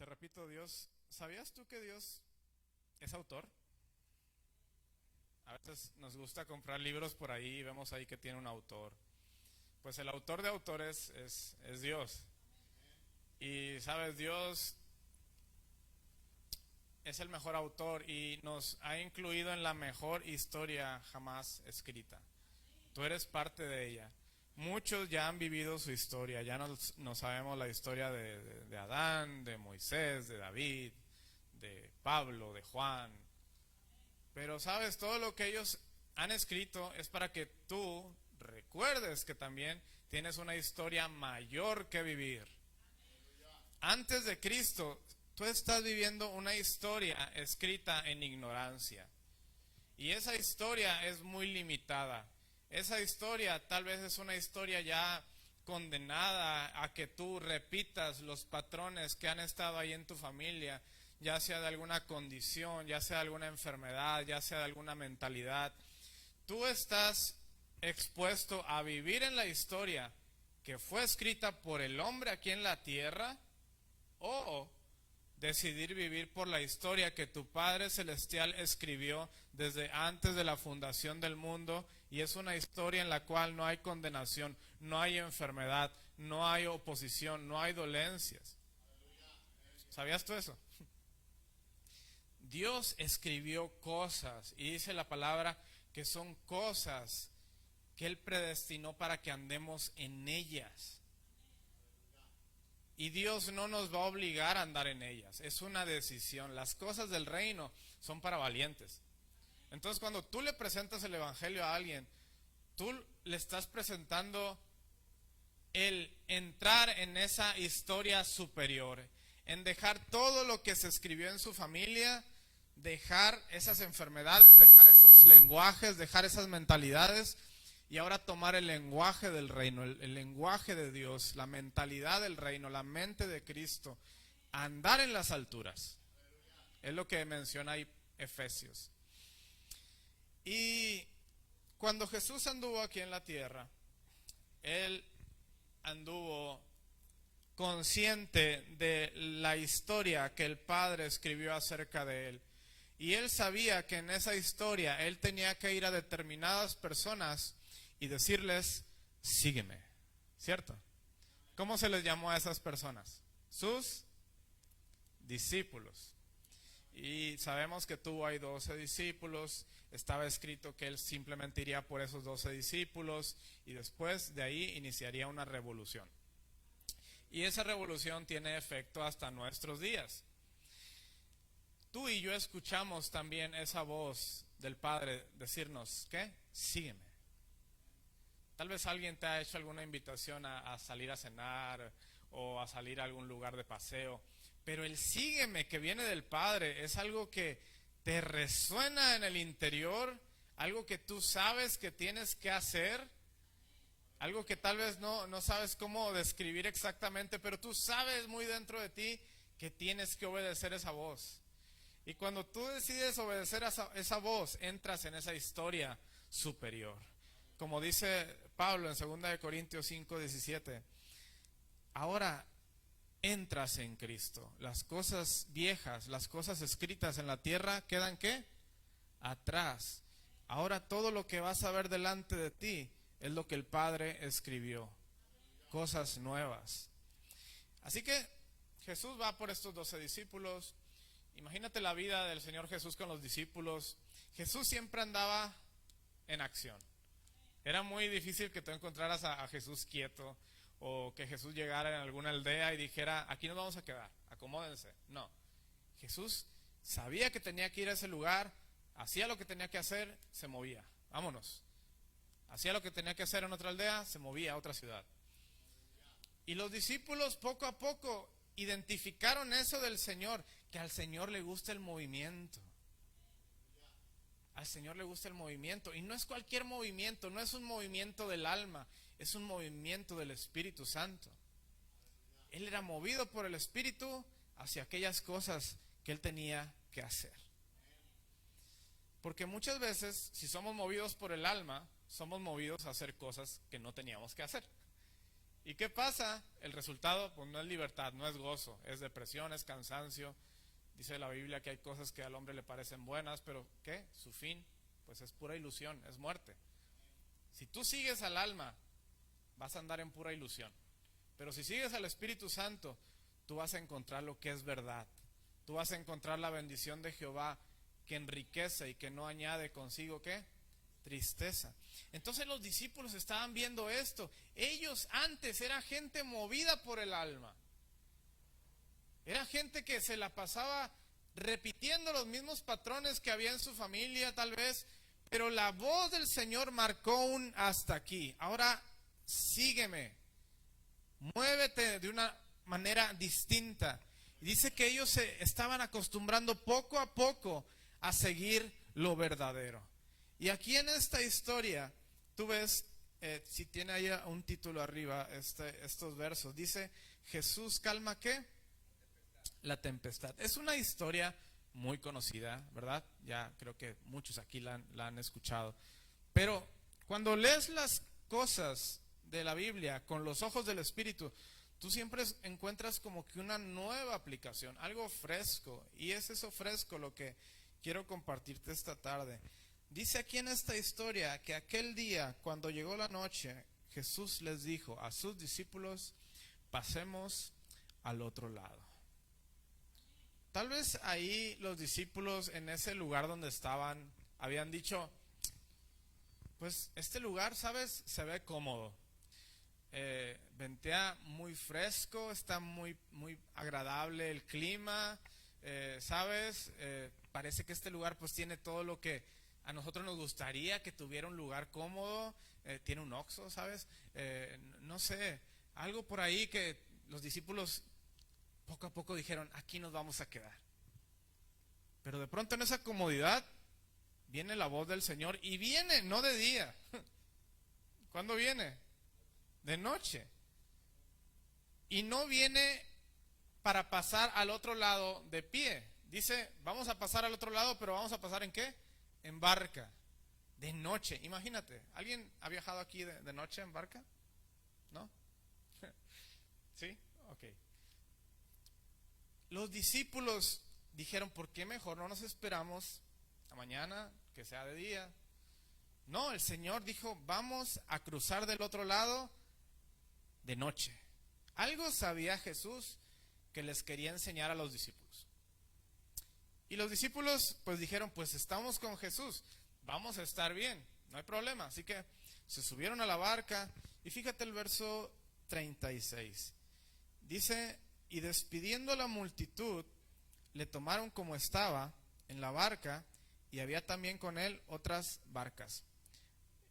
Te repito, ¿sabías tú que Dios es autor? A veces nos gusta comprar libros por ahí y vemos ahí que tiene un autor. Pues el autor de autores es Dios. Y sabes, Dios es el mejor autor y nos ha incluido en la mejor historia jamás escrita. Tú eres parte de ella. Muchos ya han vivido su historia, ya no sabemos la historia de Adán, de Moisés, de David, de Pablo, de Juan. Pero sabes, todo lo que ellos han escrito es para que tú recuerdes que también tienes una historia mayor que vivir. Antes de Cristo, tú estás viviendo una historia escrita en ignorancia. Y esa historia es muy limitada. Esa historia tal vez es una historia ya condenada a que tú repitas los patrones que han estado ahí en tu familia, ya sea de alguna condición, ya sea de alguna enfermedad, ya sea de alguna mentalidad. Tú estás expuesto a vivir en la historia que fue escrita por el hombre aquí en la tierra, o decidir vivir por la historia que tu Padre Celestial escribió desde antes de la fundación del mundo, y es una historia en la cual no hay condenación, no hay enfermedad, no hay oposición, no hay dolencias. ¿Sabías tú eso? Dios escribió cosas y dice la palabra que son cosas que Él predestinó para que andemos en ellas. Y Dios no nos va a obligar a andar en ellas, es una decisión. Las cosas del reino son para valientes. Entonces, cuando tú le presentas el evangelio a alguien, tú le estás presentando el entrar en esa historia superior, en dejar todo lo que se escribió en su familia, dejar esas enfermedades, dejar esos lenguajes, dejar esas mentalidades, y ahora tomar el lenguaje del reino, el lenguaje de Dios, la mentalidad del reino, la mente de Cristo, andar en las alturas. Es lo que menciona ahí Efesios. Y cuando Jesús anduvo aquí en la tierra, Él anduvo consciente de la historia que el Padre escribió acerca de Él. Y Él sabía que en esa historia Él tenía que ir a determinadas personas y decirles, sígueme, ¿cierto? ¿Cómo se les llamó a esas personas? Sus discípulos. Y sabemos que tuvo ahí 12 discípulos, estaba escrito que Él simplemente iría por esos 12 discípulos y después de ahí iniciaría una revolución. Y esa revolución tiene efecto hasta nuestros días. Tú y yo escuchamos también esa voz del Padre decirnos, ¿qué? Sígueme. Tal vez alguien te ha hecho alguna invitación a salir a cenar o a salir a algún lugar de paseo, pero el sígueme que viene del Padre es algo que te resuena en el interior, algo que tú sabes que tienes que hacer, algo que tal vez no sabes cómo describir exactamente, pero tú sabes muy dentro de ti que tienes que obedecer esa voz. Y cuando tú decides obedecer a esa voz, entras en esa historia superior. Como dice Pablo en 2 Corintios 5:17, ahora entras en Cristo. Las cosas viejas, las cosas escritas en la tierra quedan ¿qué? Atrás. Ahora todo lo que vas a ver delante de ti es lo que el Padre escribió. Cosas nuevas. Así que Jesús va por estos 12 discípulos. Imagínate la vida del Señor Jesús con los discípulos. Jesús siempre andaba en acción. Era muy difícil que tú encontraras a Jesús quieto, o que Jesús llegara en alguna aldea y dijera, aquí nos vamos a quedar, acomódense. No, Jesús sabía que tenía que ir a ese lugar, hacía lo que tenía que hacer, se movía, vámonos. Hacía lo que tenía que hacer en otra aldea, se movía a otra ciudad. Y los discípulos poco a poco identificaron eso del Señor, que al Señor le gusta el movimiento. Al Señor le gusta el movimiento, y no es cualquier movimiento, no es un movimiento del alma, es un movimiento del Espíritu Santo. Él era movido por el Espíritu hacia aquellas cosas que Él tenía que hacer. Porque muchas veces, si somos movidos por el alma, somos movidos a hacer cosas que no teníamos que hacer. ¿Y qué pasa? El resultado pues no es libertad, no es gozo, es depresión, es cansancio. Dice la Biblia que hay cosas que al hombre le parecen buenas, pero ¿qué? Su fin pues es pura ilusión, es muerte. Si tú sigues al alma, vas a andar en pura ilusión. Pero si sigues al Espíritu Santo, tú vas a encontrar lo que es verdad. Tú vas a encontrar la bendición de Jehová que enriquece y que no añade consigo ¿qué? Tristeza. Entonces los discípulos estaban viendo esto. Ellos antes eran gente movida por el alma. Era gente que se la pasaba repitiendo los mismos patrones que había en su familia tal vez, pero la voz del Señor marcó un hasta aquí. Ahora sígueme, muévete de una manera distinta. Y dice que ellos se estaban acostumbrando poco a poco a seguir lo verdadero. Y aquí en esta historia, tú ves, si tiene ahí un título arriba, estos versos, dice, Jesús calma ¿qué? La tempestad. Es una historia muy conocida, ¿verdad? Ya creo que muchos aquí la han escuchado. Pero cuando lees las cosas de la Biblia con los ojos del Espíritu, tú siempre encuentras como que una nueva aplicación, algo fresco. Y es eso fresco lo que quiero compartirte esta tarde. Dice aquí en esta historia que aquel día, cuando llegó la noche, Jesús les dijo a sus discípulos, pasemos al otro lado. Tal vez ahí los discípulos en ese lugar donde estaban habían dicho, pues este lugar, ¿sabes? Se ve cómodo. Ventea muy fresco, está muy agradable el clima, ¿sabes? Parece que este lugar pues tiene todo lo que a nosotros nos gustaría que tuviera un lugar cómodo, tiene un Oxxo, ¿sabes? No sé, algo por ahí que los discípulos poco a poco dijeron, aquí nos vamos a quedar. Pero de pronto en esa comodidad viene la voz del Señor y viene, no de día. ¿Cuándo viene? De noche. Y no viene para pasar al otro lado de pie. Dice, vamos a pasar al otro lado, pero vamos a pasar ¿en qué? En barca. De noche. Imagínate, ¿alguien ha viajado aquí de noche en barca? ¿No? ¿Sí? Ok. Los discípulos dijeron, ¿por qué mejor no nos esperamos a mañana, que sea de día? No, el Señor dijo, vamos a cruzar del otro lado de noche. Algo sabía Jesús que les quería enseñar a los discípulos. Y los discípulos pues dijeron, pues estamos con Jesús, vamos a estar bien, no hay problema. Así que se subieron a la barca y fíjate el verso 36. Dice, y despidiendo a la multitud, le tomaron como estaba en la barca y había también con él otras barcas.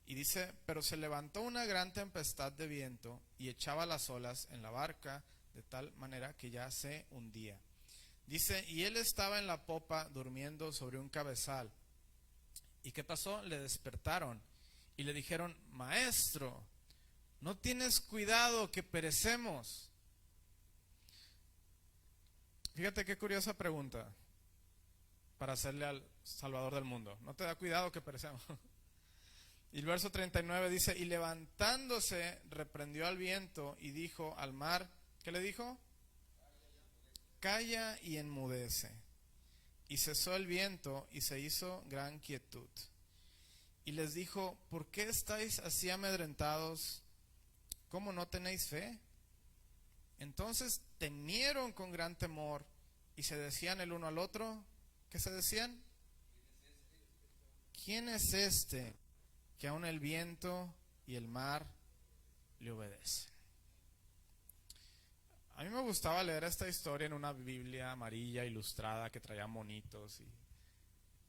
Y dice, pero se levantó una gran tempestad de viento y echaba las olas en la barca de tal manera que ya se hundía. Dice, y él estaba en la popa durmiendo sobre un cabezal. ¿Y qué pasó? Le despertaron y le dijeron, maestro, ¿no tienes cuidado que perecemos? Fíjate qué curiosa pregunta para hacerle al Salvador del mundo. ¿No te da cuidado que perecemos? Y el verso 39 dice, y levantándose reprendió al viento y dijo al mar, ¿qué le dijo? Calla y enmudece. Y cesó el viento y se hizo gran quietud. Y les dijo, ¿por qué estáis así amedrentados? ¿Cómo no tenéis fe? Entonces temieron con gran temor y se decían el uno al otro, ¿qué se decían? ¿Quién es este que aun el viento y el mar le obedecen? A mí me gustaba leer esta historia en una Biblia amarilla ilustrada que traía monitos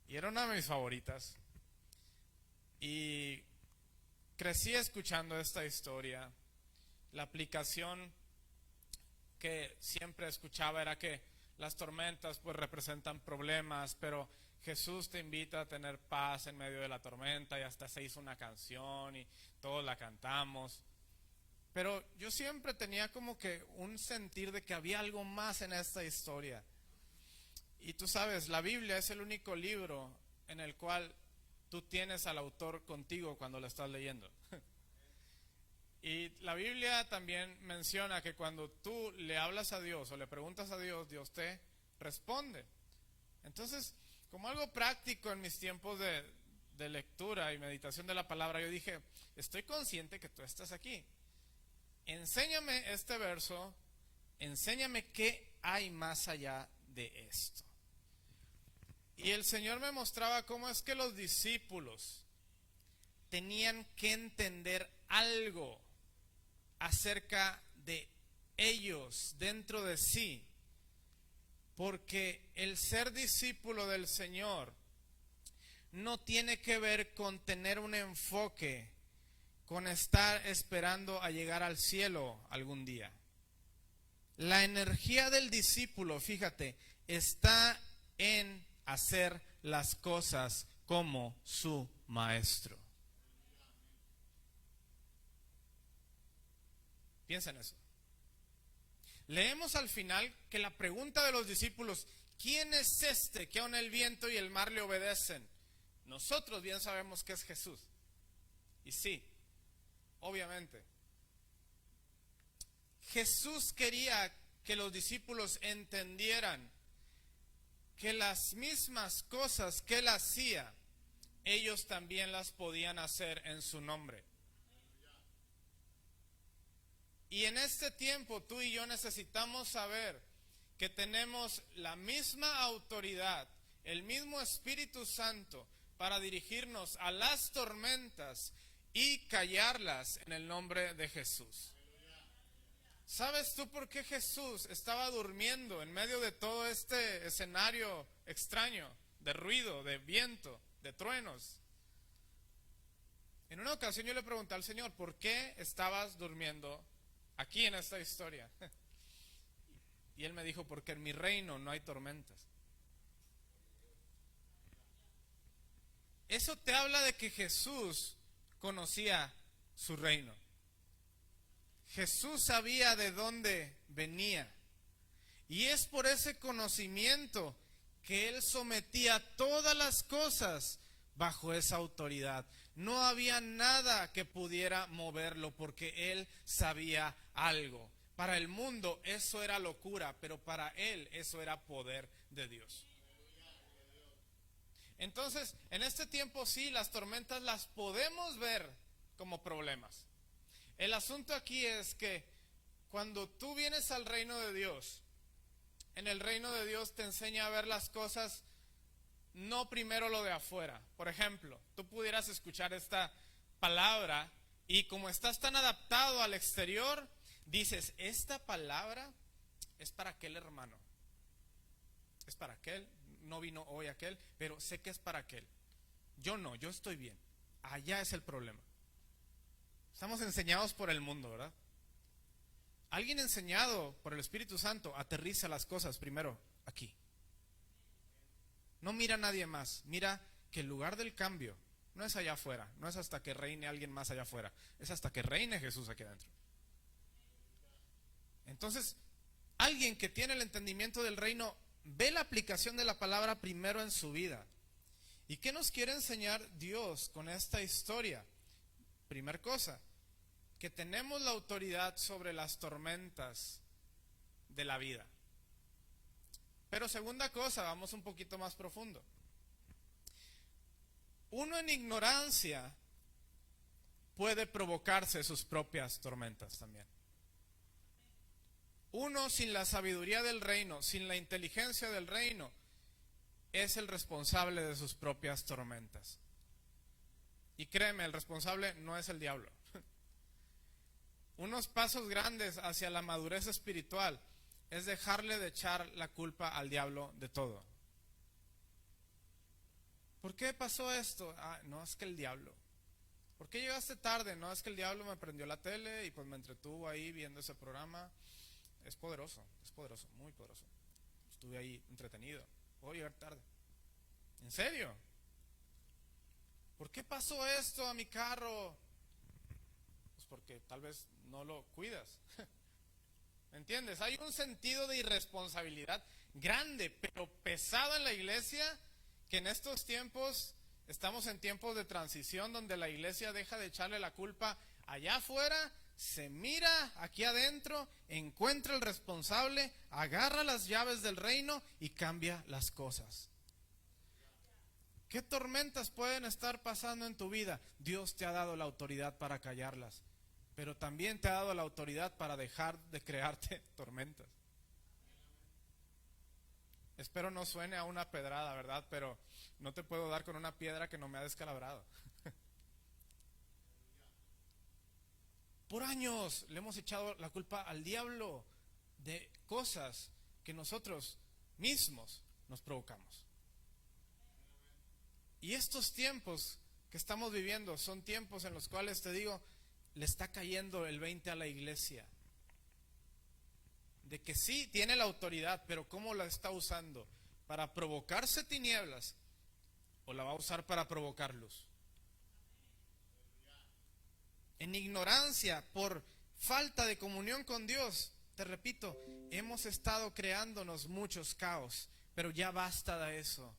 y era una de mis favoritas. Y crecí escuchando esta historia. La aplicación que siempre escuchaba era que las tormentas pues representan problemas, pero Jesús te invita a tener paz en medio de la tormenta y hasta se hizo una canción y todos la cantamos. Pero yo siempre tenía como que un sentir de que había algo más en esta historia. Y tú sabes, la Biblia es el único libro en el cual tú tienes al autor contigo cuando lo estás leyendo. Y la Biblia también menciona que cuando tú le hablas a Dios o le preguntas a Dios, Dios te responde. Entonces, como algo práctico en mis tiempos de lectura y meditación de la palabra, yo dije, estoy consciente que tú estás aquí. Enséñame este verso, enséñame qué hay más allá de esto. Y el Señor me mostraba cómo es que los discípulos tenían que entender algo acerca de ellos dentro de sí, porque el ser discípulo del Señor no tiene que ver con tener un enfoque, con estar esperando a llegar al cielo algún día. La energía del discípulo, fíjate, está en hacer las cosas como su maestro. Piensa en eso. Leemos al final que la pregunta de los discípulos, ¿quién es este que aun el viento y el mar le obedecen? Nosotros bien sabemos que es Jesús. Y sí, obviamente. Jesús quería que los discípulos entendieran que las mismas cosas que él hacía, ellos también las podían hacer en su nombre. Y en este tiempo tú y yo necesitamos saber que tenemos la misma autoridad, el mismo Espíritu Santo para dirigirnos a las tormentas y callarlas en el nombre de Jesús. ¿Sabes tú por qué Jesús estaba durmiendo en medio de todo este escenario extraño de ruido, de viento, de truenos? En una ocasión yo le pregunté al Señor, ¿por qué estabas durmiendo aquí en esta historia? Y Él me dijo, porque en mi reino no hay tormentas. Eso te habla de que Jesús conocía su reino. Jesús sabía de dónde venía. Y es por ese conocimiento que Él sometía todas las cosas bajo esa autoridad. No había nada que pudiera moverlo porque Él sabía algo. Para el mundo eso era locura, pero para Él eso era poder de Dios. Entonces, en este tiempo sí, las tormentas las podemos ver como problemas. El asunto aquí es que cuando tú vienes al reino de Dios, en el reino de Dios te enseña a ver las cosas, no primero lo de afuera. Por ejemplo, tú pudieras escuchar esta palabra y como estás tan adaptado al exterior, dices, esta palabra es para aquel hermano, es para aquel, no vino hoy aquel, pero sé que es para aquel. Yo no, yo estoy bien. Allá es el problema. Estamos enseñados por el mundo, ¿verdad? Alguien enseñado por el Espíritu Santo aterriza las cosas primero aquí. No mira a nadie más, mira que el lugar del cambio no es allá afuera, no es hasta que reine alguien más allá afuera, es hasta que reine Jesús aquí adentro. Entonces, alguien que tiene el entendimiento del reino ve la aplicación de la palabra primero en su vida. ¿Y qué nos quiere enseñar Dios con esta historia? Primer cosa, que tenemos la autoridad sobre las tormentas de la vida. Pero segunda cosa, vamos un poquito más profundo. Uno en ignorancia puede provocarse sus propias tormentas también. Uno sin la sabiduría del reino, sin la inteligencia del reino, es el responsable de sus propias tormentas. Y créeme, el responsable no es el diablo. Unos pasos grandes hacia la madurez espiritual es dejarle de echar la culpa al diablo de todo. ¿Por qué pasó esto? No, es que el diablo. ¿Por qué llegaste tarde? No, es que el diablo me prendió la tele y pues me entretuvo ahí viendo ese programa. Es poderoso, muy poderoso. Estuve ahí entretenido. Puedo llegar tarde. ¿En serio? ¿Por qué pasó esto a mi carro? Pues porque tal vez no lo cuidas. ¿Me entiendes? Hay un sentido de irresponsabilidad grande, pero pesado en la iglesia, que en estos tiempos, estamos en tiempos de transición donde la iglesia deja de echarle la culpa allá afuera, se mira aquí adentro, encuentra el responsable, agarra las llaves del reino y cambia las cosas. ¿Qué tormentas pueden estar pasando en tu vida? Dios te ha dado la autoridad para callarlas, pero también te ha dado la autoridad para dejar de crearte tormentas. Espero no suene a una pedrada, ¿verdad? Pero no te puedo dar con una piedra que no me ha descalabrado. Por años le hemos echado la culpa al diablo de cosas que nosotros mismos nos provocamos. Y estos tiempos que estamos viviendo son tiempos en los cuales, te digo, le está cayendo el 20 a la iglesia. De que sí tiene la autoridad, pero ¿cómo la está usando? ¿Para provocarse tinieblas o la va a usar para provocar luz? En ignorancia, por falta de comunión con Dios, te repito, hemos estado creándonos muchos caos, pero ya basta de eso.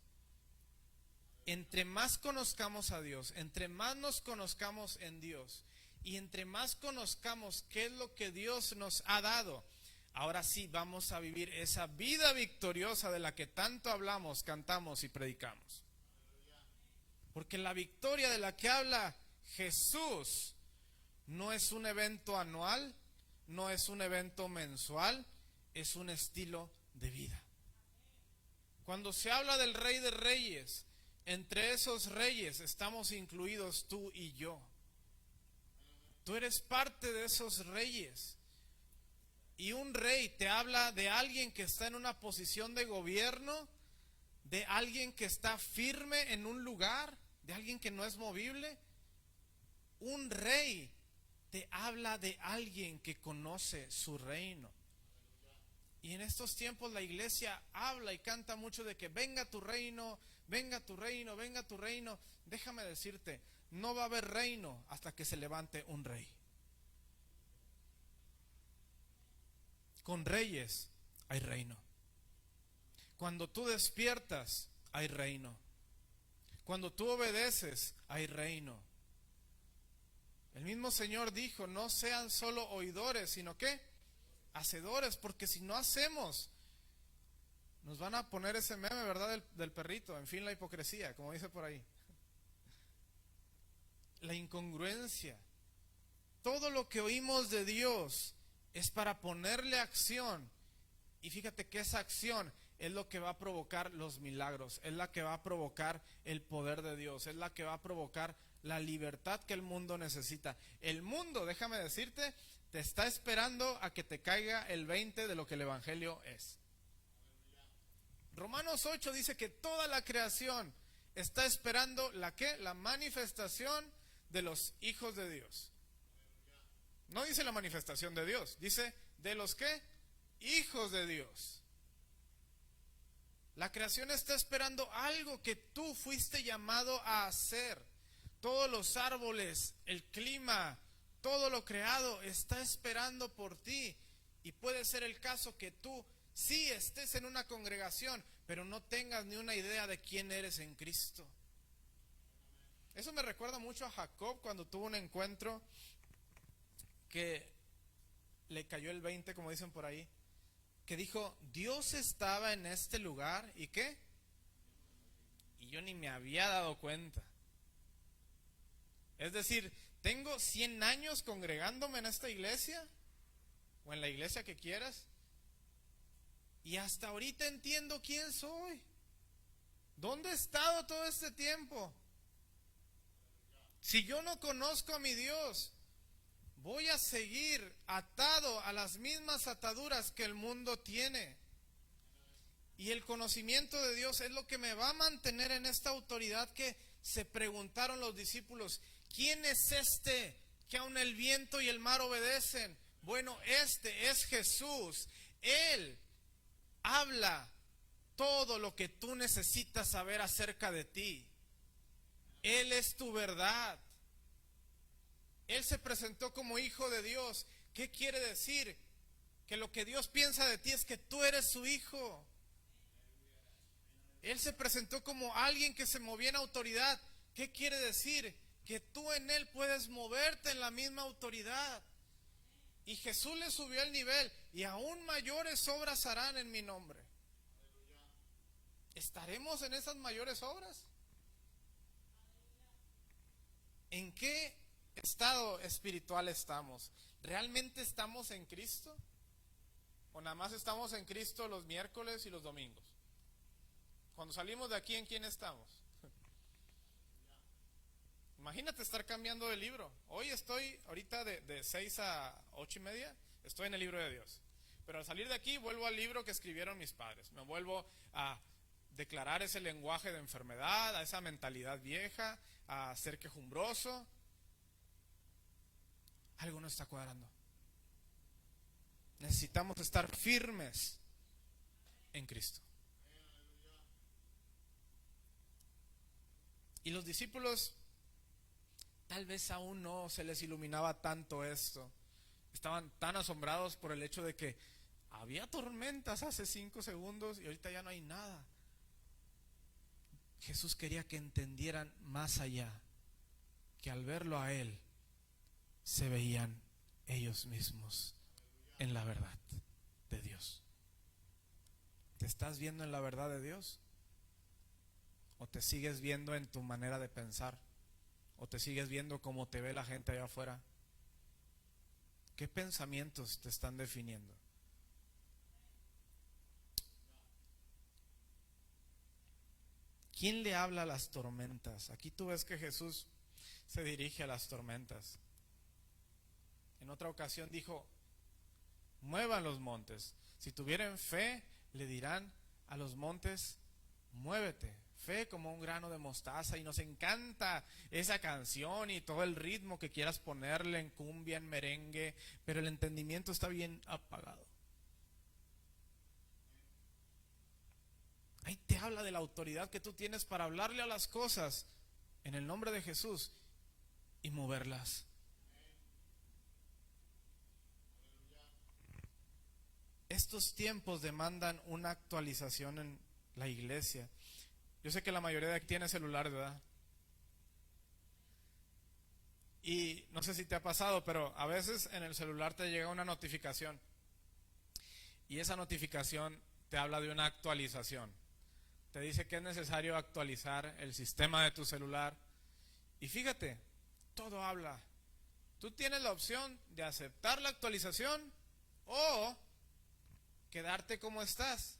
Entre más conozcamos a Dios, entre más nos conozcamos en Dios y entre más conozcamos qué es lo que Dios nos ha dado, ahora sí vamos a vivir esa vida victoriosa de la que tanto hablamos, cantamos y predicamos. Porque la victoria de la que habla Jesús no es un evento anual, no es un evento mensual, es un estilo de vida. Cuando se habla del Rey de Reyes, entre esos reyes estamos incluidos tú y yo. Tú eres parte de esos reyes. Y un rey te habla de alguien que está en una posición de gobierno, de alguien que está firme en un lugar, de alguien que no es movible. Un rey te habla de alguien que conoce su reino. Y en estos tiempos la iglesia habla y canta mucho de que venga tu reino, venga tu reino, venga tu reino. Déjame decirte, no va a haber reino hasta que se levante un rey. Con reyes hay reino. Cuando tú despiertas, hay reino. Cuando tú obedeces, hay reino. El mismo Señor dijo, no sean solo oidores, sino ¿qué? Hacedores, porque si no hacemos, nos van a poner ese meme, ¿verdad? Del perrito, en fin, la hipocresía, como dice por ahí. La incongruencia. Todo lo que oímos de Dios es para ponerle acción. Y fíjate que esa acción es lo que va a provocar los milagros, es la que va a provocar el poder de Dios, es la que va a provocar la libertad que el mundo necesita. El mundo, déjame decirte, te está esperando a que te caiga el 20 de lo que el Evangelio es. Romanos 8 dice que toda la creación está esperando ¿la qué? La manifestación de los hijos de Dios. No dice la manifestación de Dios, dice de los ¿qué? Hijos de Dios. La creación está esperando algo que tú fuiste llamado a hacer. Todos los árboles, el clima, todo lo creado está esperando por ti. Y puede ser el caso que tú sí estés en una congregación, pero no tengas ni una idea de quién eres en Cristo. Eso me recuerda mucho a Jacob cuando tuvo un encuentro que le cayó el 20, como dicen por ahí, que dijo, Dios estaba en este lugar, ¿y qué? Y yo ni me había dado cuenta. Es decir, tengo 100 años congregándome en esta iglesia, o en la iglesia que quieras, y hasta ahorita entiendo quién soy. ¿Dónde he estado todo este tiempo? Si yo no conozco a mi Dios, voy a seguir atado a las mismas ataduras que el mundo tiene. Y el conocimiento de Dios es lo que me va a mantener en esta autoridad que se preguntaron los discípulos. ¿Quién es este que aun el viento y el mar obedecen? Bueno, este es Jesús. Él habla todo lo que tú necesitas saber acerca de ti. Él es tu verdad. Él se presentó como hijo de Dios. ¿Qué quiere decir? Que lo que Dios piensa de ti es que tú eres su hijo. Él se presentó como alguien que se movía en autoridad. ¿Qué quiere decir? Que tú en Él puedes moverte en la misma autoridad. Y Jesús le subió el nivel, y aún mayores obras harán en mi nombre. ¿Estaremos en esas mayores obras? ¿En qué estado espiritual estamos? ¿Realmente estamos en Cristo? ¿O nada más estamos en Cristo los miércoles y los domingos? Cuando salimos de aquí, ¿en quién estamos? Imagínate estar cambiando de libro. Hoy estoy, ahorita de 6 a 8 y media, estoy en el libro de Dios. Pero al salir de aquí vuelvo al libro que escribieron mis padres. Me vuelvo a declarar ese lenguaje de enfermedad, a esa mentalidad vieja, a ser quejumbroso. Algo no está cuadrando. Necesitamos estar firmes en Cristo. Y los discípulos tal vez aún no se les iluminaba tanto esto. Estaban tan asombrados por el hecho de que había tormentas hace 5 segundos y ahorita ya no hay nada. Jesús quería que entendieran más allá, que al verlo a Él, se veían ellos mismos en la verdad de Dios. ¿Te estás viendo en la verdad de Dios? ¿O te sigues viendo en tu manera de pensar? ¿O te sigues viendo como te ve la gente allá afuera? ¿Qué pensamientos te están definiendo? ¿Quién le habla a las tormentas? Aquí tú ves que Jesús se dirige a las tormentas. En otra ocasión dijo: muevan los montes. Si tuvieran fe, le dirán a los montes: muévete. Fe como un grano de mostaza. Y nos encanta esa canción y todo el ritmo que quieras ponerle en cumbia, en merengue, pero el entendimiento está bien apagado. Ahí te habla de la autoridad que tú tienes para hablarle a las cosas en el nombre de Jesús y moverlas. Estos tiempos demandan una actualización en la iglesia. Yo sé que la mayoría de aquí tiene celular, ¿verdad? Y no sé si te ha pasado, pero a veces en el celular te llega una notificación. Y esa notificación te habla de una actualización. Te dice que es necesario actualizar el sistema de tu celular. Y fíjate, todo habla. Tú tienes la opción de aceptar la actualización o quedarte como estás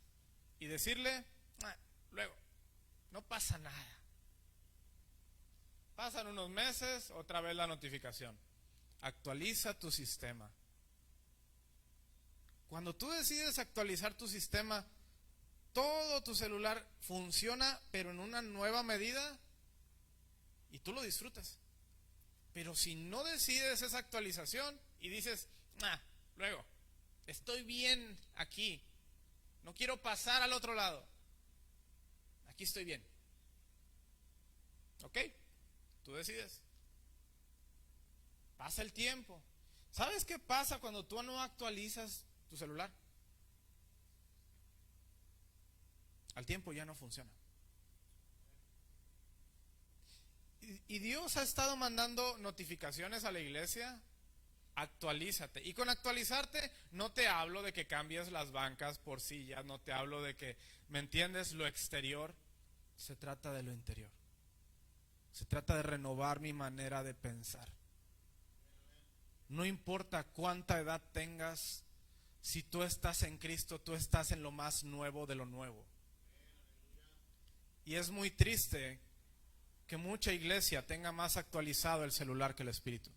y decirle: luego, no pasa nada. Pasan unos meses, otra vez la notificación. Actualiza tu sistema. Cuando tú decides actualizar tu sistema, todo tu celular funciona, pero en una nueva medida, y tú lo disfrutas. Pero si no decides esa actualización y dices: luego, estoy bien aquí, no quiero pasar al otro lado, aquí estoy bien. ¿Ok? Tú decides. Pasa el tiempo. ¿Sabes qué pasa cuando tú no actualizas tu celular? Al tiempo ya no funciona. Y Dios ha estado mandando notificaciones a la iglesia: actualízate. Y con actualizarte no te hablo de que cambies las bancas por sillas, no te hablo de que, ¿me entiendes?, lo exterior. Se trata de lo interior. Se trata de renovar mi manera de pensar. No importa cuánta edad tengas, si tú estás en Cristo, tú estás en lo más nuevo de lo nuevo. Y es muy triste que mucha iglesia tenga más actualizado el celular que el espíritu.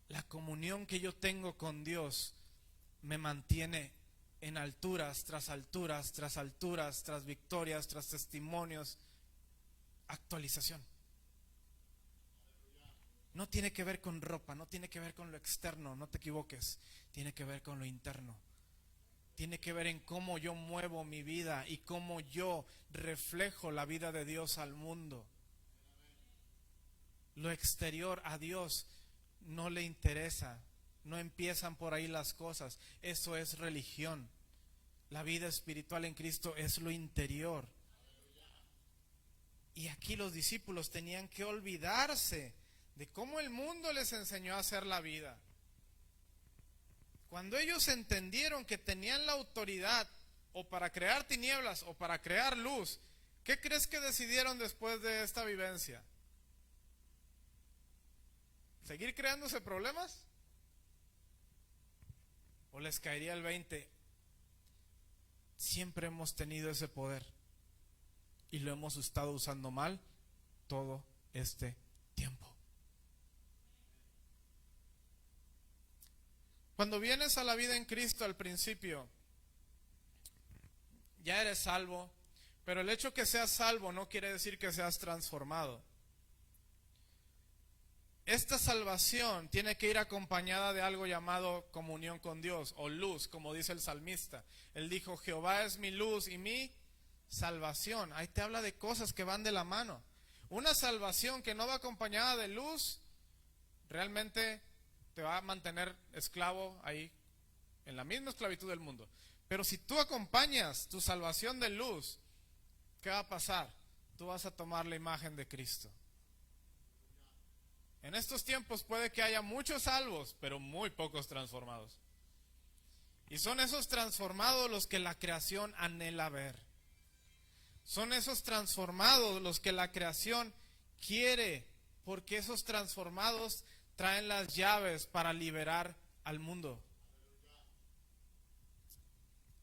La comunión que yo tengo con Dios me mantiene en alturas, tras alturas, tras alturas, tras victorias, tras testimonios. Actualización. No tiene que ver con ropa, no tiene que ver con lo externo, no te equivoques. Tiene que ver con lo interno. Tiene que ver en cómo yo muevo mi vida y cómo yo reflejo la vida de Dios al mundo. Lo exterior a Dios no le interesa. No empiezan por ahí las cosas. Eso es religión. La vida espiritual en Cristo es lo interior. Y aquí los discípulos tenían que olvidarse de cómo el mundo les enseñó a hacer la vida. Cuando ellos entendieron que tenían la autoridad o para crear tinieblas o para crear luz, ¿qué crees que decidieron después de esta vivencia? ¿Seguir creándose problemas? ¿O les caería el 20? Siempre hemos tenido ese poder y lo hemos estado usando mal todo este tiempo. Cuando vienes a la vida en Cristo al principio, ya eres salvo, pero el hecho que seas salvo no quiere decir que seas transformado. Esta salvación tiene que ir acompañada de algo llamado comunión con Dios o luz, como dice el salmista. Él dijo, Jehová es mi luz y mi salvación. Ahí te habla de cosas que van de la mano. Una salvación que no va acompañada de luz, realmente te va a mantener esclavo ahí, en la misma esclavitud del mundo. Pero si tú acompañas tu salvación de luz, ¿qué va a pasar? Tú vas a tomar la imagen de Cristo. En estos tiempos puede que haya muchos salvos, pero muy pocos transformados. Y son esos transformados los que la creación anhela ver. Son esos transformados los que la creación quiere, porque esos transformados traen las llaves para liberar al mundo.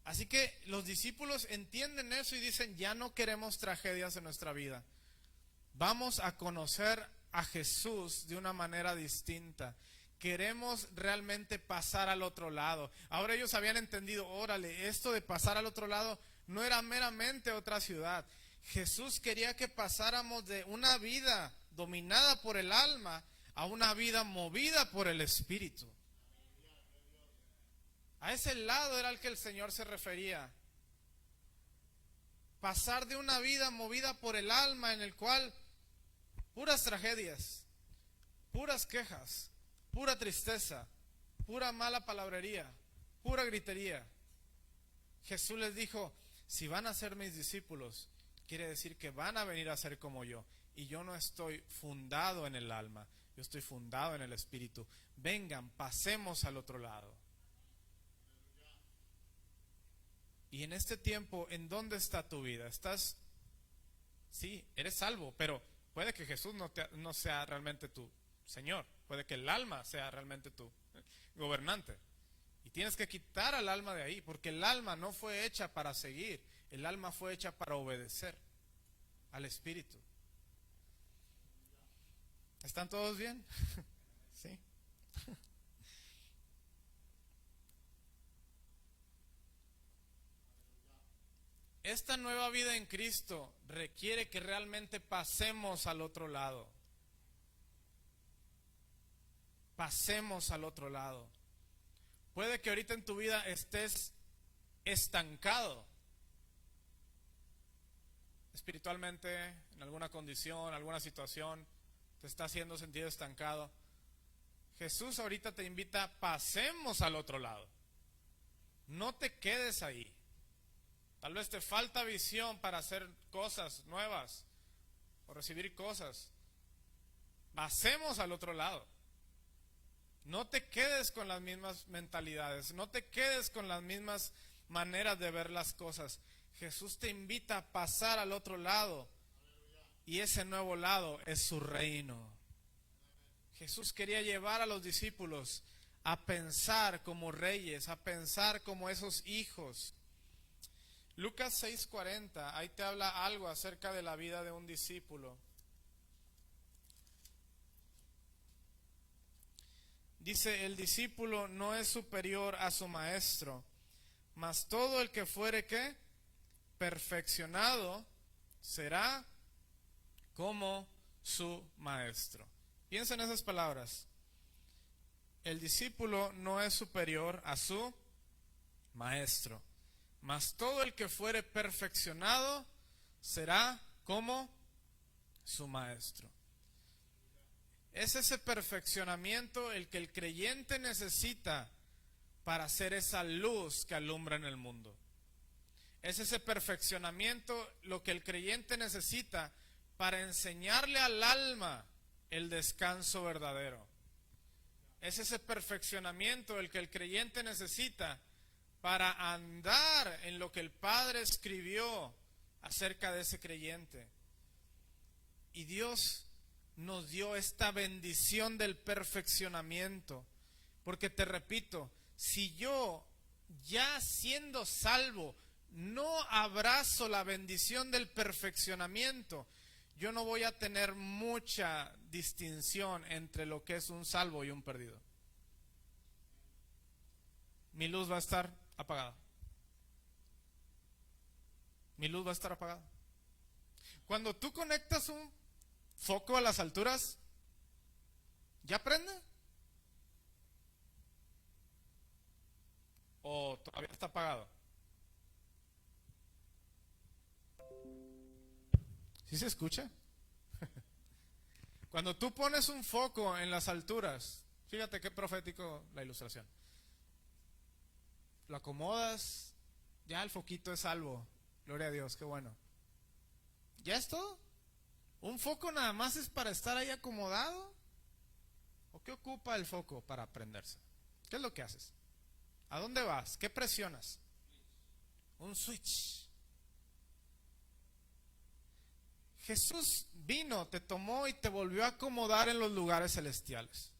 Así que los discípulos entienden eso y dicen, ya no queremos tragedias en nuestra vida. Vamos a conocer a Jesús de una manera distinta. Queremos realmente pasar al otro lado. Ahora ellos habían entendido, órale, esto de pasar al otro lado no era meramente otra ciudad. Jesús quería que pasáramos de una vida dominada por el alma a una vida movida por el Espíritu. A ese lado era al que el Señor se refería. Pasar de una vida movida por el alma en el cual puras tragedias, puras quejas, pura tristeza, pura mala palabrería, pura gritería. Jesús les dijo, si van a ser mis discípulos, quiere decir que van a venir a ser como yo. Y yo no estoy fundado en el alma, yo estoy fundado en el Espíritu. Vengan, pasemos al otro lado. Y en este tiempo, ¿en dónde está tu vida? Estás, sí, eres salvo, pero puede que Jesús no sea realmente tu Señor. Puede que el alma sea realmente tu gobernante. Y tienes que quitar al alma de ahí, porque el alma no fue hecha para seguir. El alma fue hecha para obedecer al Espíritu. ¿Están todos bien? Sí. Esta nueva vida en Cristo requiere que realmente pasemos al otro lado. Pasemos al otro lado. Puede que ahorita en tu vida estés estancado espiritualmente, en alguna condición, alguna situación, te está haciendo sentir estancado. Jesús ahorita te invita, pasemos al otro lado. No te quedes ahí. Tal vez te falta visión para hacer cosas nuevas o recibir cosas. Pasemos al otro lado. No te quedes con las mismas mentalidades, no te quedes con las mismas maneras de ver las cosas. Jesús te invita a pasar al otro lado y ese nuevo lado es su reino. Jesús quería llevar a los discípulos a pensar como reyes, a pensar como esos hijos. Lucas 6:40, ahí te habla algo acerca de la vida de un discípulo. Dice, el discípulo no es superior a su maestro, mas todo el que fuere, ¿qué? Perfeccionado será como su maestro. Piensa en esas palabras. El discípulo no es superior a su maestro, mas todo el que fuere perfeccionado será como su maestro. Es ese perfeccionamiento el que el creyente necesita para ser esa luz que alumbra en el mundo. Es ese perfeccionamiento lo que el creyente necesita para enseñarle al alma el descanso verdadero. Es ese perfeccionamiento el que el creyente necesita para andar en lo que el Padre escribió acerca de ese creyente. Y Dios nos dio esta bendición del perfeccionamiento. Porque te repito, si yo, ya siendo salvo, no abrazo la bendición del perfeccionamiento, yo no voy a tener mucha distinción entre lo que es un salvo y un perdido. Mi luz va a estar apagada. Mi luz va a estar apagada. Cuando tú conectas un foco a las alturas, ¿ya prende? ¿O todavía está apagado? ¿Sí se escucha? Cuando tú pones un foco en las alturas, fíjate qué profético la ilustración. Lo acomodas, ya el foquito es salvo. Gloria a Dios, qué bueno. ¿Ya es todo? ¿Un foco nada más es para estar ahí acomodado? ¿O qué ocupa el foco para prenderse? ¿Qué es lo que haces? ¿A dónde vas? ¿Qué presionas? Un switch. Jesús vino, te tomó y te volvió a acomodar en los lugares celestiales.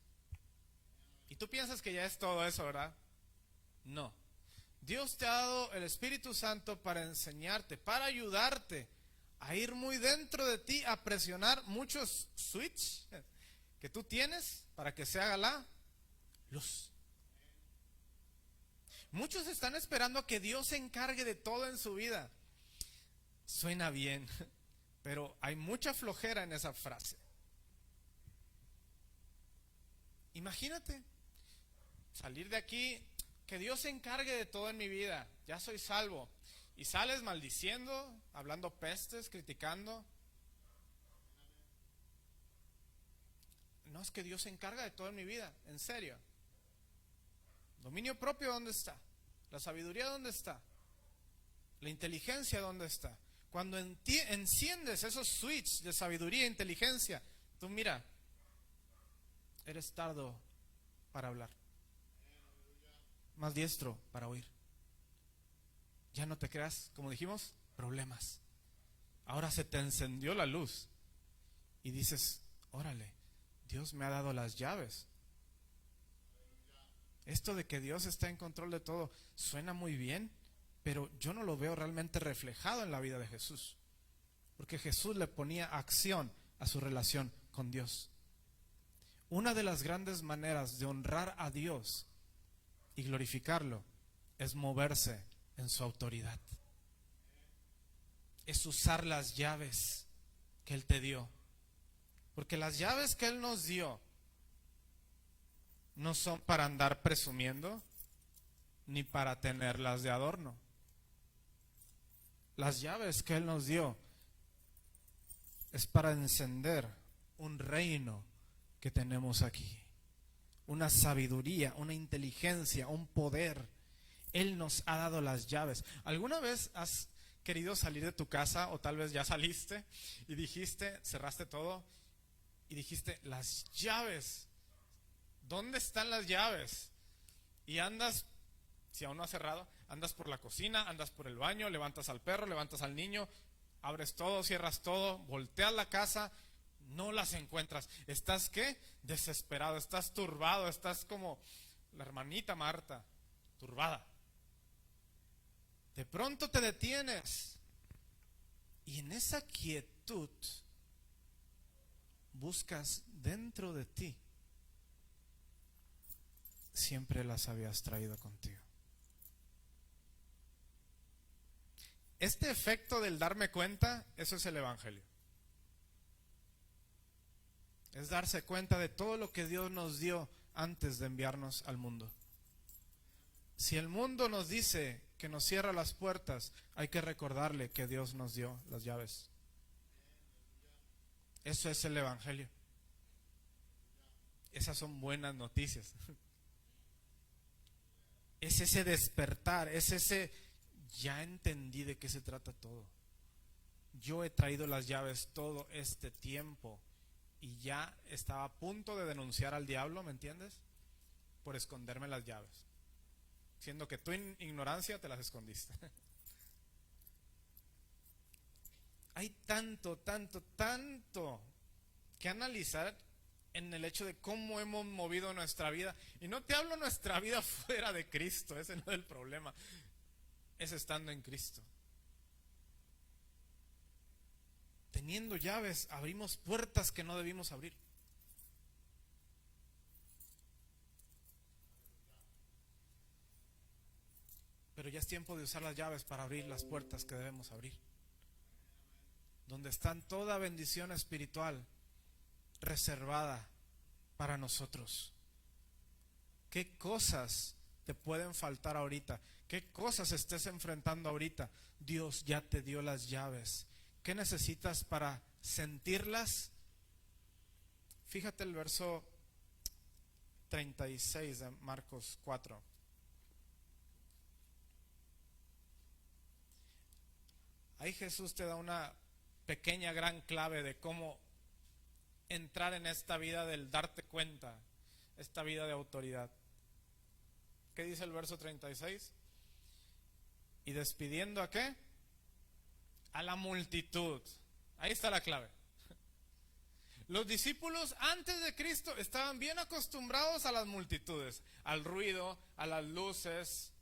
Y tú piensas que ya es todo eso, ¿verdad? No. Dios te ha dado el Espíritu Santo para enseñarte, para ayudarte a ir muy dentro de ti, a presionar muchos switches que tú tienes para que se haga la luz. Muchos están esperando a que Dios se encargue de todo en su vida. Suena bien, pero hay mucha flojera en esa frase. Imagínate salir de aquí, que Dios se encargue de todo en mi vida, ya soy salvo, y sales maldiciendo, hablando pestes, criticando. No, es que Dios se encarga de todo en mi vida, en serio. Dominio propio, ¿dónde está? La sabiduría, ¿dónde está? La inteligencia, ¿dónde está? Cuando enciendes esos switches de sabiduría e inteligencia, tú mira, eres tardo para hablar, más diestro para oír. Ya no te creas, como dijimos, problemas. Ahora se te encendió la luz y dices, órale, Dios me ha dado las llaves. Esto de que Dios está en control de todo suena muy bien, pero yo no lo veo realmente reflejado en la vida de Jesús. Porque Jesús le ponía acción a su relación con Dios. Una de las grandes maneras de honrar a Dios y glorificarlo es moverse en su autoridad. Es usar las llaves que Él te dio. Porque las llaves que Él nos dio no son para andar presumiendo ni para tenerlas de adorno. Las llaves que Él nos dio es para encender un reino que tenemos aquí. Una sabiduría, una inteligencia, un poder. Él nos ha dado las llaves. ¿Alguna vez has querido salir de tu casa o tal vez ya saliste y dijiste, cerraste todo y dijiste, las llaves? ¿Dónde están las llaves? Y andas, si aún no has cerrado, andas por la cocina, andas por el baño, levantas al perro, levantas al niño, abres todo, cierras todo, volteas la casa, no las encuentras. ¿Estás qué? Desesperado, estás turbado, estás como la hermanita Marta, turbada. De pronto te detienes y en esa quietud buscas dentro de ti. Siempre las habías traído contigo. Este efecto del darme cuenta, eso es el Evangelio. Es darse cuenta de todo lo que Dios nos dio antes de enviarnos al mundo. Si el mundo nos dice que nos cierra las puertas, hay que recordarle que Dios nos dio las llaves. Eso es el Evangelio. Esas son buenas noticias. Es ese despertar, es ese, ya entendí de qué se trata todo. yo he traído las llaves todo este tiempo, y ya estaba a punto de denunciar al diablo, ¿me entiendes? Por esconderme las llaves, siendo que tú en ignorancia te las escondiste. Hay tanto que analizar en el hecho de cómo hemos movido nuestra vida. Y no te hablo nuestra vida fuera de Cristo, ese no es el problema, es estando en Cristo. Teniendo llaves, abrimos puertas que no debimos abrir. Pero ya es tiempo de usar las llaves para abrir las puertas que debemos abrir. Donde está toda bendición espiritual reservada para nosotros. ¿Qué cosas te pueden faltar ahorita? ¿Qué cosas estés enfrentando ahorita? Dios ya te dio las llaves. ¿Qué necesitas para sentirlas? Fíjate el verso 36 de Marcos 4. Ahí Jesús te da una pequeña gran clave de cómo entrar en esta vida del darte cuenta, esta vida de autoridad. ¿Qué dice el verso 36? Y despidiendo ¿a qué? A la multitud. Ahí está la clave. Los discípulos antes de Cristo estaban bien acostumbrados a las multitudes, al ruido, a las luces.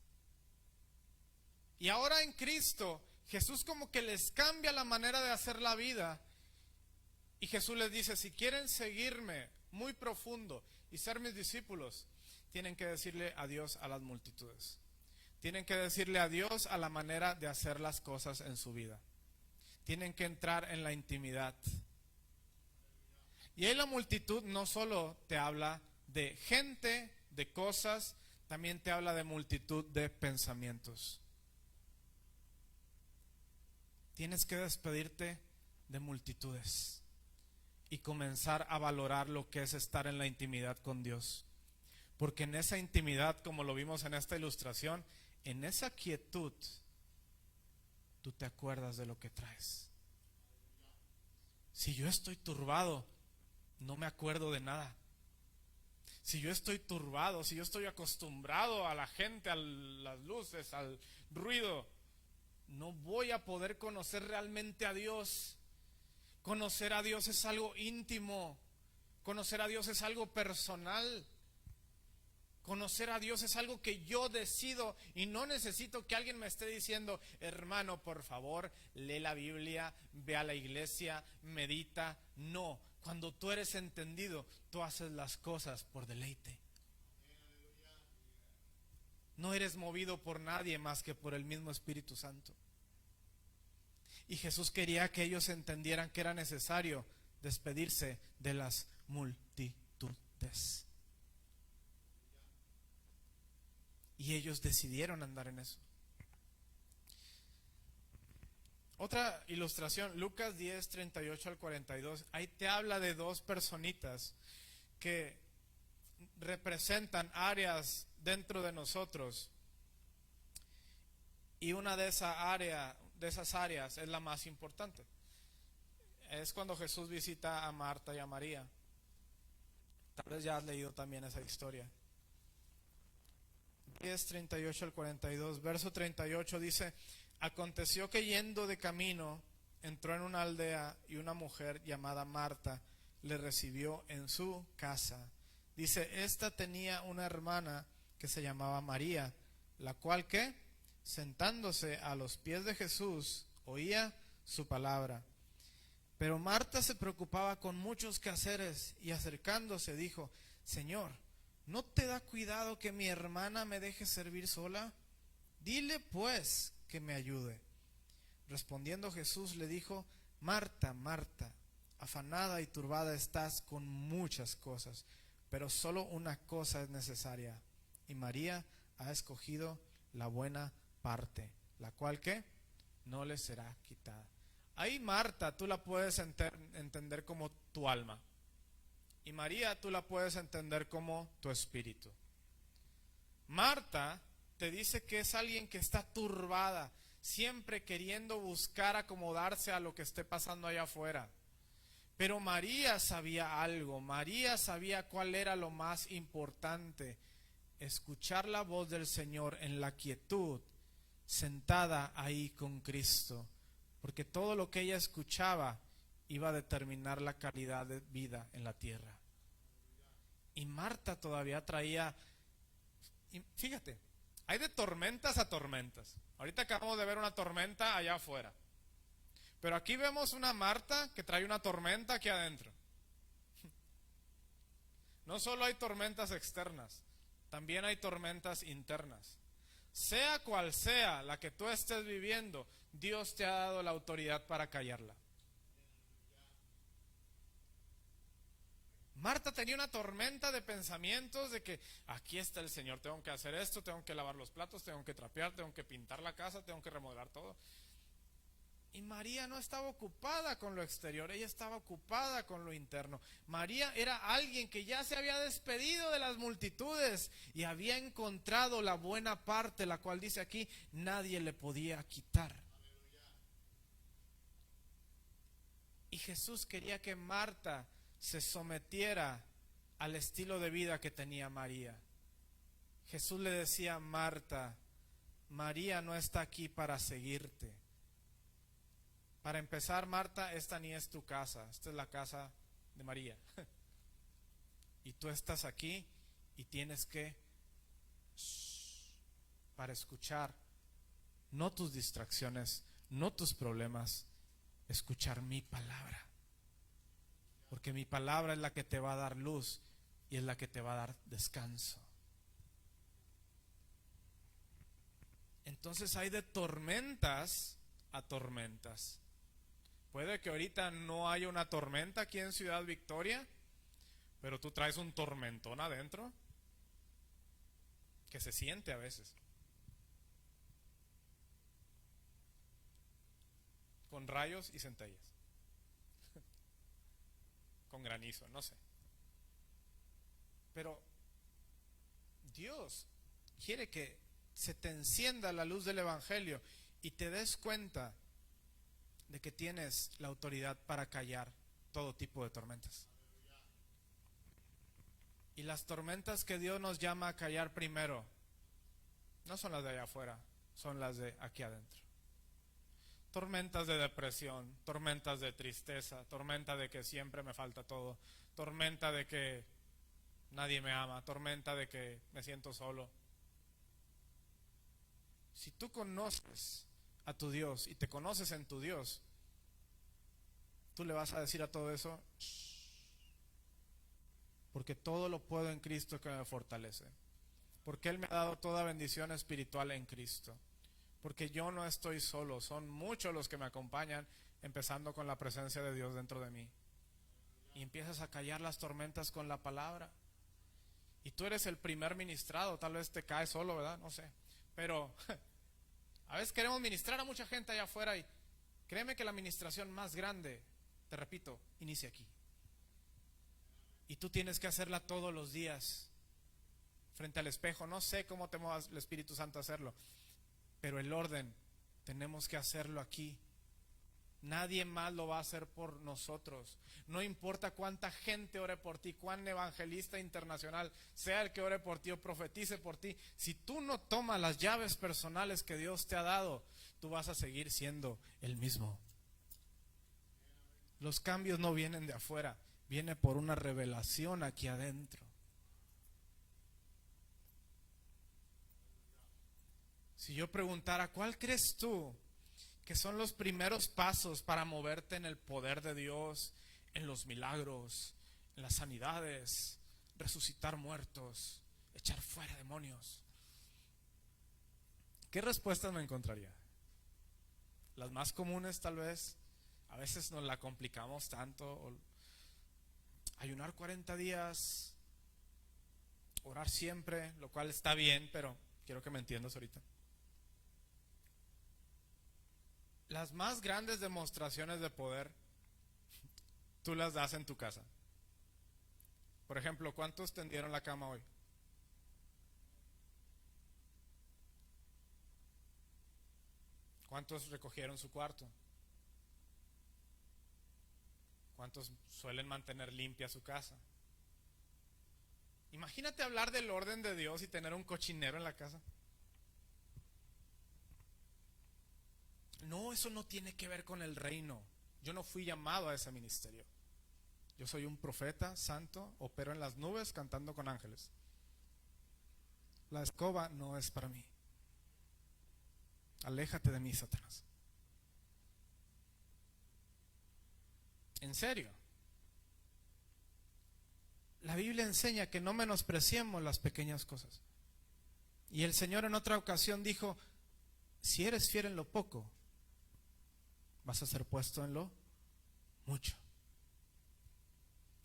Y ahora en Cristo, Jesús como que les cambia la manera de hacer la vida. Y Jesús les dice, si quieren seguirme muy profundo y ser mis discípulos, tienen que decirle adiós a las multitudes. Tienen que decirle adiós a la manera de hacer las cosas en su vida. Tienen que entrar en la intimidad. Y ahí la multitud no solo te habla de gente, de cosas, también te habla de multitud de pensamientos. Tienes que despedirte de multitudes y comenzar a valorar lo que es estar en la intimidad con Dios. Porque en esa intimidad, como lo vimos en esta ilustración, en esa quietud, tú te acuerdas de lo que traes. Si yo estoy turbado, no me acuerdo de nada. Si yo estoy turbado, si yo estoy acostumbrado a la gente, a las luces, al ruido, no voy a poder conocer realmente a Dios. Conocer a Dios es algo íntimo. Conocer a Dios es algo personal. Conocer a Dios es algo que yo decido y no necesito que alguien me esté diciendo, hermano, por favor, lee la Biblia, ve a la iglesia, medita. No, cuando tú eres entendido, tú haces las cosas por deleite. No eres movido por nadie más que por el mismo Espíritu Santo. Y Jesús quería que ellos entendieran que era necesario despedirse de las multitudes. Y ellos decidieron andar en eso. Otra ilustración, Lucas 10, 38 al 42. Ahí te habla de dos personitas que representan áreas dentro de nosotros. Y una de esas áreas es la más importante. Es cuando Jesús visita a Marta y a María. Tal vez ya has leído también esa historia. 10, 38 al 42. Verso 38 dice: aconteció que yendo de camino, entró en una aldea y una mujer llamada Marta le recibió en su casa. Dice, esta tenía una hermana que se llamaba María, la cual que, sentándose a los pies de Jesús, oía su palabra. Pero Marta se preocupaba con muchos quehaceres y acercándose dijo, Señor, ¿no te da cuidado que mi hermana me deje servir sola? Dile pues que me ayude. Respondiendo Jesús le dijo, Marta, Marta, afanada y turbada estás con muchas cosas, pero solo una cosa es necesaria, y María ha escogido la buena parte, la cual ¿qué? No le será quitada. Ahí Marta tú la puedes entender como tu alma, y María tú la puedes entender como tu espíritu. Marta te dice que es alguien que está turbada, siempre queriendo buscar acomodarse a lo que esté pasando allá afuera. Pero María sabía algo, María sabía cuál era lo más importante: escuchar la voz del Señor en la quietud, sentada ahí con Cristo, porque todo lo que ella escuchaba iba a determinar la calidad de vida en la tierra. Y Marta todavía traía, y fíjate, hay de tormentas a tormentas. Ahorita acabamos de ver una tormenta allá afuera, pero aquí vemos una Marta que trae una tormenta aquí adentro. No solo hay tormentas externas, también hay tormentas internas. Sea cual sea la que tú estés viviendo, Dios te ha dado la autoridad para callarla. Marta tenía una tormenta de pensamientos de que aquí está el Señor, tengo que hacer esto, tengo que lavar los platos, tengo que trapear, tengo que pintar la casa, tengo que remodelar todo. Y María no estaba ocupada con lo exterior, ella estaba ocupada con lo interno. María era alguien que ya se había despedido de las multitudes y había encontrado la buena parte, la cual dice aquí, nadie le podía quitar. Y Jesús quería que Marta se sometiera al estilo de vida que tenía María. Jesús le decía: Marta, María no está aquí para seguirte. Para empezar, Marta, esta ni es tu casa, esta es la casa de María. Y tú estás aquí y tienes que, para escuchar, no tus distracciones, no tus problemas, escuchar mi palabra. Porque mi palabra es la que te va a dar luz y es la que te va a dar descanso. Entonces hay de tormentas a tormentas. Puede que ahorita no haya una tormenta aquí en Ciudad Victoria, pero tú traes un tormentón adentro que se siente a veces. Con rayos y centellas. Con granizo, no sé. Pero Dios quiere que se te encienda la luz del Evangelio y te des cuenta de que tienes la autoridad para callar todo tipo de tormentas. Y las tormentas que Dios nos llama a callar primero no son las de allá afuera, son las de aquí adentro. Tormentas de depresión, tormentas de tristeza, tormenta de que siempre me falta todo, tormenta de que nadie me ama, tormenta de que me siento solo. Si tú conoces a tu Dios y te conoces en tu Dios, tú le vas a decir a todo eso: porque todo lo puedo en Cristo que me fortalece, porque Él me ha dado toda bendición espiritual en Cristo, porque yo no estoy solo, son muchos los que me acompañan, empezando con la presencia de Dios dentro de mí. Y empiezas a callar las tormentas con la palabra. Y tú eres el primer ministrado, tal vez te caes solo, ¿verdad? No sé. Pero a veces queremos ministrar a mucha gente allá afuera y créeme que la ministración más grande, te repito, inicia aquí. Y tú tienes que hacerla todos los días, frente al espejo. No sé cómo te muevas el Espíritu Santo a hacerlo, pero el orden tenemos que hacerlo aquí. Nadie más lo va a hacer por nosotros. No importa cuánta gente ore por ti, cuán evangelista internacional sea el que ore por ti o profetice por ti, si tú no tomas las llaves personales que Dios te ha dado, tú vas a seguir siendo el mismo. Los cambios no vienen de afuera, viene por una revelación aquí adentro. Si yo preguntara, ¿cuál crees tú que son los primeros pasos para moverte en el poder de Dios, en los milagros, en las sanidades, resucitar muertos, echar fuera demonios? ¿Qué respuestas me encontraría? Las más comunes tal vez, a veces nos la complicamos tanto. Ayunar 40 días, orar siempre, lo cual está bien, pero quiero que me entiendas ahorita. Las más grandes demostraciones de poder, tú las das en tu casa. Por ejemplo, ¿cuántos tendieron la cama hoy? ¿Cuántos recogieron su cuarto? ¿Cuántos suelen mantener limpia su casa? Imagínate hablar del orden de Dios y tener un cochinero en la casa. No, eso no tiene que ver con el reino. Yo no fui llamado a ese ministerio. Yo soy un profeta santo, opero en las nubes cantando con ángeles. La escoba no es para mí. Aléjate de mí, Satanás. En serio. La Biblia enseña que no menospreciemos las pequeñas cosas. Y el Señor en otra ocasión dijo, si eres fiel en lo poco, vas a ser puesto en lo mucho.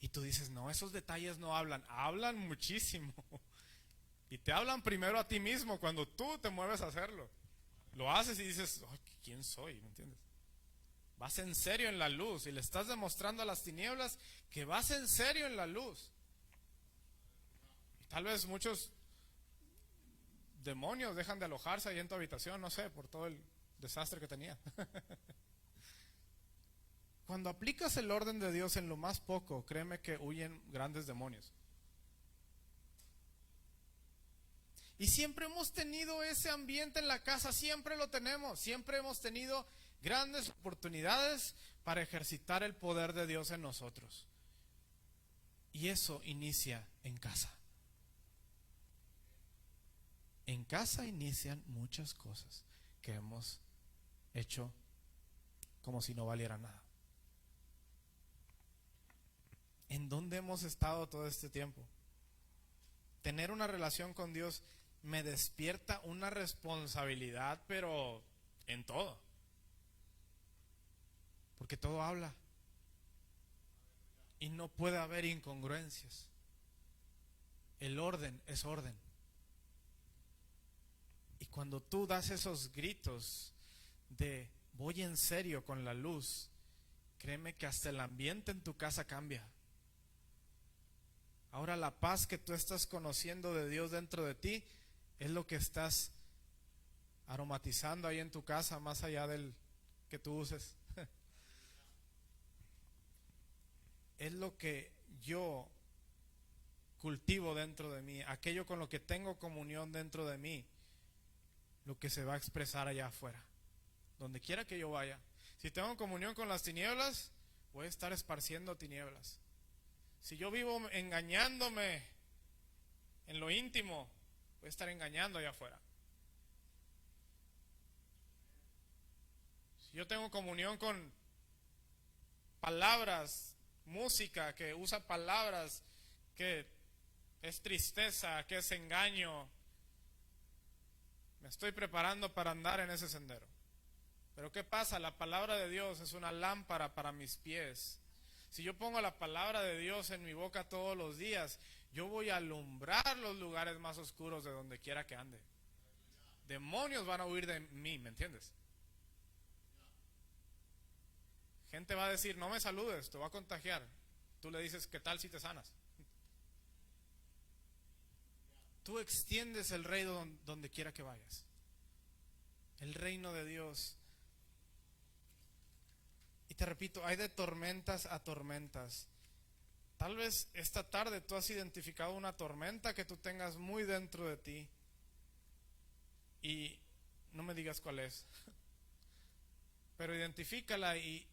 Y tú dices, no, esos detalles no hablan. Hablan muchísimo. Y te hablan primero a ti mismo cuando tú te mueves a hacerlo. Lo haces y dices, oh, ¿quién soy? ¿Me entiendes? Vas en serio en la luz y le estás demostrando a las tinieblas que vas en serio en la luz. Y tal vez muchos demonios dejan de alojarse ahí en tu habitación, no sé, por todo el desastre que tenía. Cuando aplicas el orden de Dios en lo más poco, créeme que huyen grandes demonios. Y siempre hemos tenido ese ambiente en la casa, siempre lo tenemos, siempre hemos tenido grandes oportunidades para ejercitar el poder de Dios en nosotros. Y eso inicia en casa. En casa inician muchas cosas que hemos hecho como si no valiera nada. ¿En dónde hemos estado todo este tiempo? Tener una relación con Dios me despierta una responsabilidad, pero en todo. Porque todo habla. Y no puede haber incongruencias. El orden es orden. Y cuando tú das esos gritos de voy en serio con la luz, créeme que hasta el ambiente en tu casa cambia. Ahora la paz que tú estás conociendo de Dios dentro de ti es lo que estás aromatizando ahí en tu casa, más allá del que tú uses. Es lo que yo cultivo dentro de mí, aquello con lo que tengo comunión dentro de mí, lo que se va a expresar allá afuera, donde quiera que yo vaya. Si tengo comunión con las tinieblas, voy a estar esparciendo tinieblas. Si yo vivo engañándome en lo íntimo, voy a estar engañando allá afuera. Si yo tengo comunión con palabras, música que usa palabras que es tristeza, que es engaño, me estoy preparando para andar en ese sendero. Pero ¿qué pasa? La palabra de Dios es una lámpara para mis pies. Si yo pongo la palabra de Dios en mi boca todos los días, yo voy a alumbrar los lugares más oscuros de donde quiera que ande. Demonios van a huir de mí, ¿me entiendes? Gente va a decir, no me saludes, te voy a contagiar. Tú le dices, ¿qué tal si te sanas? Tú extiendes el reino donde quiera que vayas. El reino de Dios. Y te repito, hay de tormentas a tormentas. Tal vez esta tarde tú has identificado una tormenta que tú tengas muy dentro de ti. Y no me digas cuál es. Pero identifícala y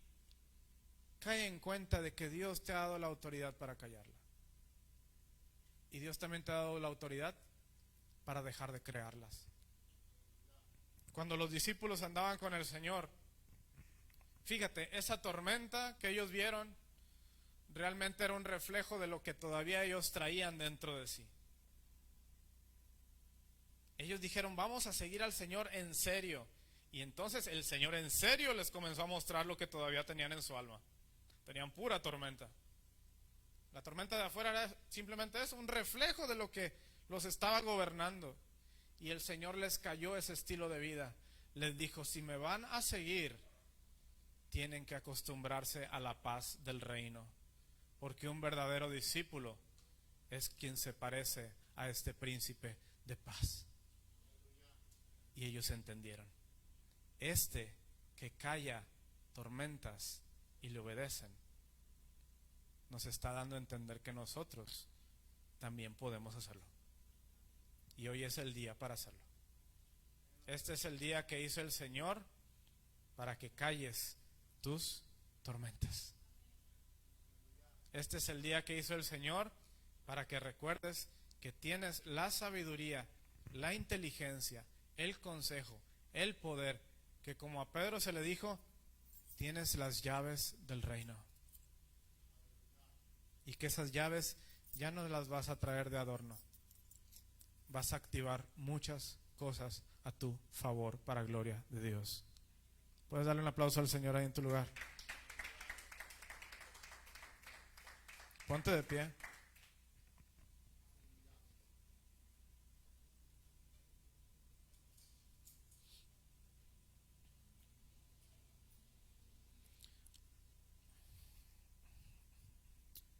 cae en cuenta de que Dios te ha dado la autoridad para callarla. Y Dios también te ha dado la autoridad para dejar de crearlas. Cuando los discípulos andaban con el Señor, fíjate, esa tormenta que ellos vieron realmente era un reflejo de lo que todavía ellos traían dentro de sí. Ellos dijeron, vamos a seguir al Señor en serio. Y entonces el Señor en serio les comenzó a mostrar lo que todavía tenían en su alma. Tenían pura tormenta. La tormenta de afuera era simplemente eso, un reflejo de lo que los estaba gobernando. Y el Señor les cayó ese estilo de vida. Les dijo, si me van a seguir, tienen que acostumbrarse a la paz del reino. Porque un verdadero discípulo es quien se parece a este príncipe de paz. Y ellos entendieron. este que calla tormentas y le obedecen, nos está dando a entender que nosotros también podemos hacerlo. Y hoy es el día para hacerlo. Este es el día que hizo el Señor para que calles tus tormentas. Este es el día que hizo el Señor para que recuerdes que tienes la sabiduría, la inteligencia, el consejo, el poder, que como a Pedro se le dijo, tienes las llaves del reino. Y que esas llaves ya no las vas a traer de adorno. Vas a activar muchas cosas a tu favor para gloria de Dios. Puedes darle un aplauso al Señor ahí en tu lugar. Ponte de pie.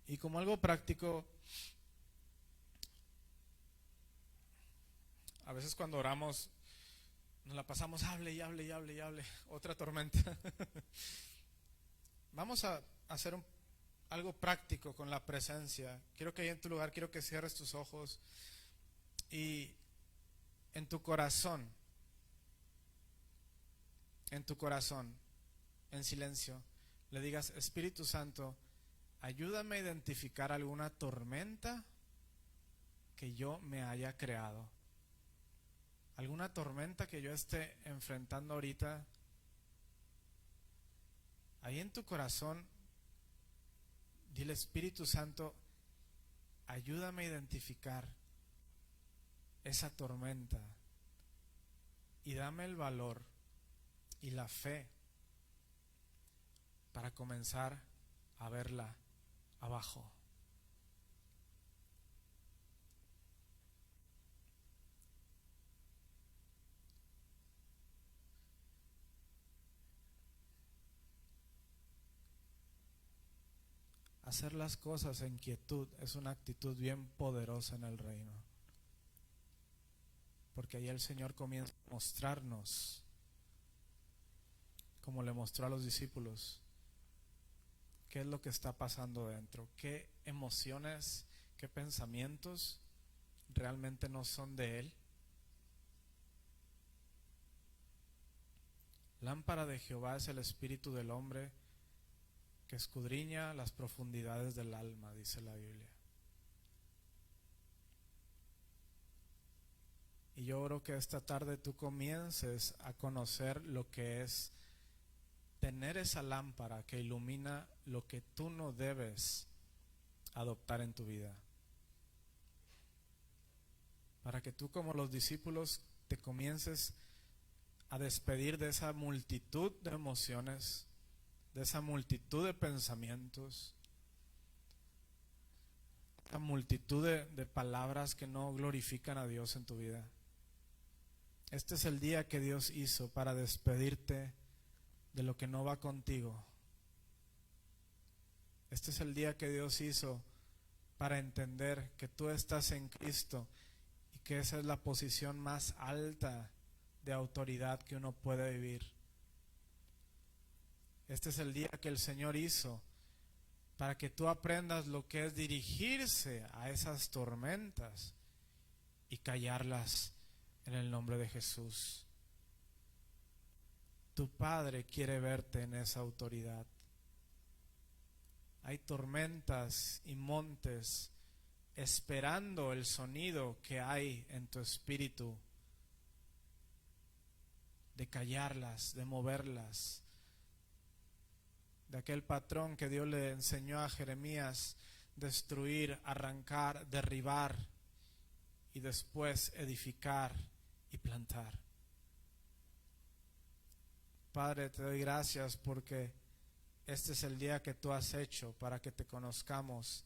Y como algo práctico, a veces cuando oramos nos la pasamos hable y hable y hable y hable. Otra tormenta. Vamos a hacer algo práctico con la presencia. Quiero que ahí en tu lugar, quiero que cierres tus ojos y en tu corazón, en silencio, le digas: Espíritu Santo, ayúdame a identificar alguna tormenta que yo me haya creado. Alguna tormenta que yo esté enfrentando ahorita. Ahí en tu corazón, dile: Espíritu Santo, ayúdame a identificar esa tormenta y dame el valor y la fe para comenzar a verla abajo. Hacer las cosas en quietud es una actitud bien poderosa en el reino, porque ahí el Señor comienza a mostrarnos, como le mostró a los discípulos, qué es lo que está pasando dentro, qué emociones, qué pensamientos realmente no son de Él. Lámpara de Jehová es el espíritu del hombre, que escudriña las profundidades del alma, dice la Biblia. Y yo oro que esta tarde tú comiences a conocer lo que es tener esa lámpara que ilumina lo que tú no debes adoptar en tu vida. Para que tú, como los discípulos, te comiences a despedir de esa multitud de emociones, de esa multitud de pensamientos, esa multitud de palabras que no glorifican a Dios en tu vida. Este es el día que Dios hizo para despedirte de lo que no va contigo. Este es el día que Dios hizo para entender que tú estás en Cristo y que esa es la posición más alta de autoridad que uno puede vivir. Este es el día que el Señor hizo para que tú aprendas lo que es dirigirse a esas tormentas y callarlas en el nombre de Jesús. Tu Padre quiere verte en esa autoridad. Hay tormentas y montes esperando el sonido que hay en tu espíritu, de callarlas, de moverlas. De aquel patrón que Dios le enseñó a Jeremías: destruir, arrancar, derribar y después edificar y plantar. Padre, te doy gracias porque este es el día que tú has hecho para que te conozcamos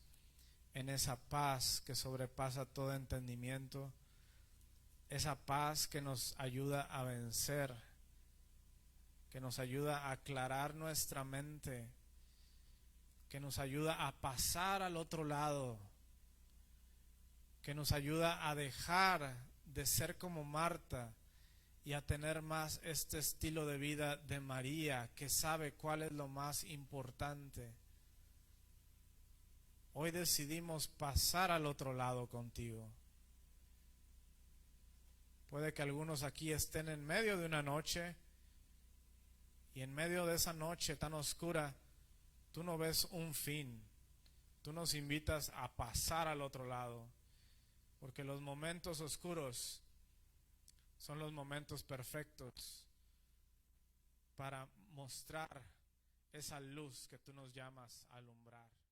en esa paz que sobrepasa todo entendimiento, esa paz que nos ayuda a vencer, que nos ayuda a aclarar nuestra mente, que nos ayuda a pasar al otro lado, que nos ayuda a dejar de ser como Marta y a tener más este estilo de vida de María, que sabe cuál es lo más importante. Hoy decidimos pasar al otro lado contigo. Puede que algunos aquí estén en medio de una noche y en medio de esa noche tan oscura tú no ves un fin. Tú nos invitas a pasar al otro lado, porque los momentos oscuros son los momentos perfectos para mostrar esa luz que tú nos llamas a alumbrar.